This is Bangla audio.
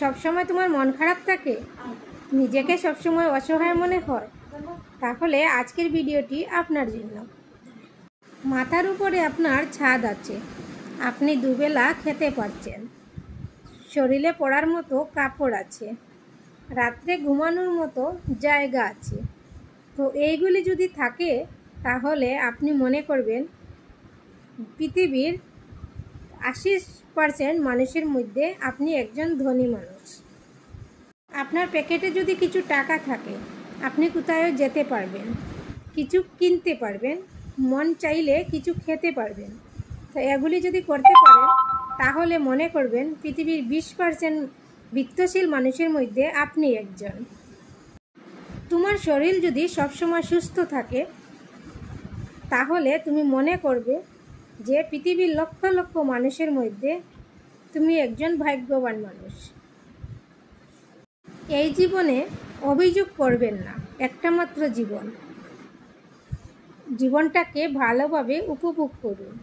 সবসময় তোমার মন খারাপ থাকে, নিজেকে সবসময় অসহায় মনে হয়, তাহলে আজকের ভিডিওটি আপনার জন্য। মাথার উপরে আপনার ছাদ আছে, আপনি দুবেলা খেতে পারছেন, শরীরে পরার মতো কাপড় আছে, রাত্রে ঘুমানোর মতো জায়গা আছে। তো এইগুলি যদি থাকে তাহলে আপনি মনে করবেন পৃথিবীর 80% মানুষের মধ্যে আপনি একজন ধনী মানুষ। আপনার প্যাকেটে যদি কিছু টাকা থাকে, আপনি কোথাও যেতে পারবেন, কিছু কিনতে পারবেন, মন চাইলে কিছু খেতে পারবেন। তো এগুলি যদি করতে পারেন তাহলে মনে করবেন পৃথিবীর 20% বিত্তশীল মানুষের মধ্যে আপনি একজন। তোমার শরীর যদি সবসময় সুস্থ থাকে তাহলে তুমি মনে করবে যে পৃথিবীর লক্ষ লক্ষ মানুষের মধ্যে তুমি একজন ভাগ্যবান মানুষ। এই জীবনে অভিযোগ করবেন না, একটা মাত্র জীবন, জীবনটাকে ভালোভাবে উপভোগ করুন।